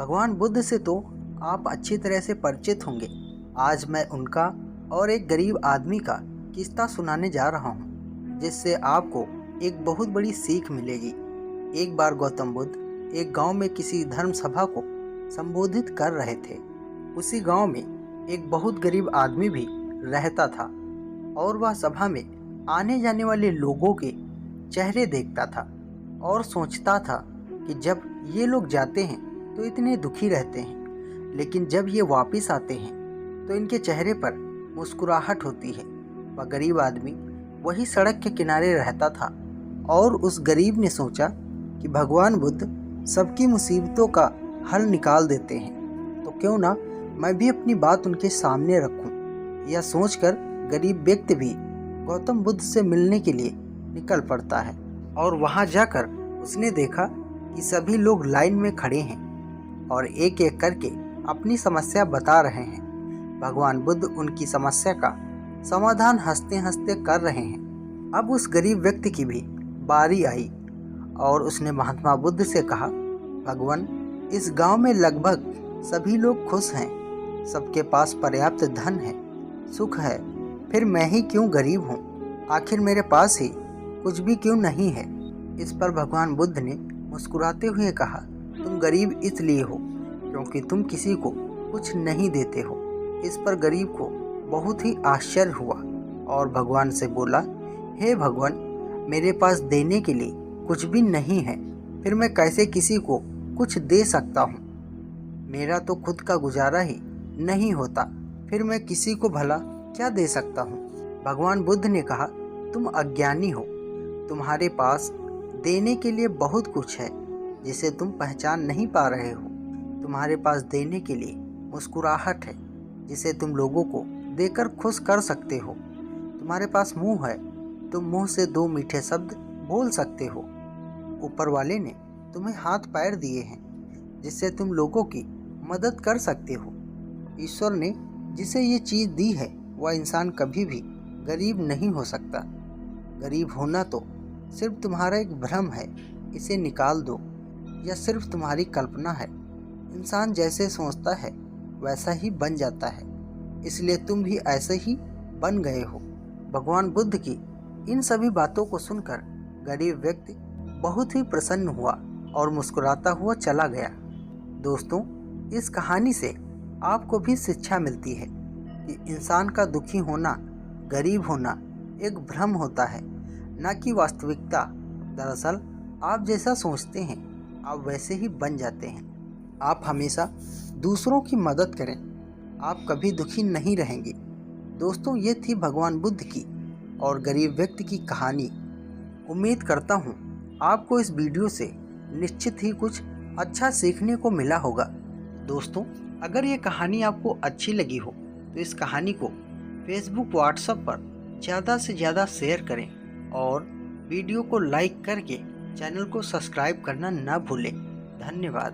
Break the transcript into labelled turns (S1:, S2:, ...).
S1: भगवान बुद्ध से तो आप अच्छी तरह से परिचित होंगे। आज मैं उनका और एक गरीब आदमी का किस्सा सुनाने जा रहा हूँ, जिससे आपको एक बहुत बड़ी सीख मिलेगी। एक बार गौतम बुद्ध एक गांव में किसी धर्म सभा को संबोधित कर रहे थे। उसी गांव में एक बहुत गरीब आदमी भी रहता था और वह सभा में आने जाने वाले लोगों के चेहरे देखता था और सोचता था कि जब ये लोग जाते हैं तो इतने दुखी रहते हैं, लेकिन जब ये वापस आते हैं तो इनके चेहरे पर मुस्कुराहट होती है। वह गरीब आदमी वही सड़क के किनारे रहता था और उस गरीब ने सोचा कि भगवान बुद्ध सबकी मुसीबतों का हल निकाल देते हैं, तो क्यों ना मैं भी अपनी बात उनके सामने रखूं। यह सोचकर गरीब व्यक्ति भी गौतम बुद्ध से मिलने के लिए निकल पड़ता है और वहां जाकर उसने देखा कि सभी लोग लाइन में खड़े हैं और एक एक करके अपनी समस्या बता रहे हैं। भगवान बुद्ध उनकी समस्या का समाधान हंसते हंसते कर रहे हैं। अब उस गरीब व्यक्ति की भी बारी आई और उसने महात्मा बुद्ध से कहा, भगवान, इस गांव में लगभग सभी लोग खुश हैं, सबके पास पर्याप्त धन है, सुख है, फिर मैं ही क्यों गरीब हूँ? आखिर मेरे पास ही कुछ भी क्यों नहीं है? इस पर भगवान बुद्ध ने मुस्कुराते हुए कहा, तुम गरीब इसलिए हो क्योंकि तुम किसी को कुछ नहीं देते हो। इस पर गरीब को बहुत ही आश्चर्य हुआ और भगवान से बोला, हे भगवान, मेरे पास देने के लिए कुछ भी नहीं है, फिर मैं कैसे किसी को कुछ दे सकता हूँ? मेरा तो खुद का गुजारा ही नहीं होता, फिर मैं किसी को भला क्या दे सकता हूँ? भगवान बुद्ध ने कहा, तुम अज्ञानी हो, तुम्हारे पास देने के लिए बहुत कुछ है जिसे तुम पहचान नहीं पा रहे हो। तुम्हारे पास देने के लिए मुस्कुराहट है जिसे तुम लोगों को देकर खुश कर सकते हो। तुम्हारे पास मुंह है, तुम मुंह से दो मीठे शब्द बोल सकते हो। ऊपर वाले ने तुम्हें हाथ पैर दिए हैं जिससे तुम लोगों की मदद कर सकते हो। ईश्वर ने जिसे ये चीज़ दी है वह इंसान कभी भी गरीब नहीं हो सकता। गरीब होना तो सिर्फ तुम्हारा एक भ्रम है, इसे निकाल दो। यह सिर्फ तुम्हारी कल्पना है। इंसान जैसे सोचता है वैसा ही बन जाता है, इसलिए तुम भी ऐसे ही बन गए हो। भगवान बुद्ध की इन सभी बातों को सुनकर गरीब व्यक्ति बहुत ही प्रसन्न हुआ और मुस्कुराता हुआ चला गया। दोस्तों, इस कहानी से आपको भी शिक्षा मिलती है कि इंसान का दुखी होना, गरीब होना एक भ्रम होता है, न कि वास्तविकता। दरअसल आप जैसा सोचते हैं आप वैसे ही बन जाते हैं। आप हमेशा दूसरों की मदद करें, आप कभी दुखी नहीं रहेंगे। दोस्तों, ये थी भगवान बुद्ध की और गरीब व्यक्ति की कहानी। उम्मीद करता हूँ आपको इस वीडियो से निश्चित ही कुछ अच्छा सीखने को मिला होगा। दोस्तों, अगर ये कहानी आपको अच्छी लगी हो तो इस कहानी को फेसबुक, व्हाट्सएप पर ज़्यादा से ज़्यादा शेयर करें और वीडियो को लाइक करके चैनल को सब्सक्राइब करना न भूलें। धन्यवाद।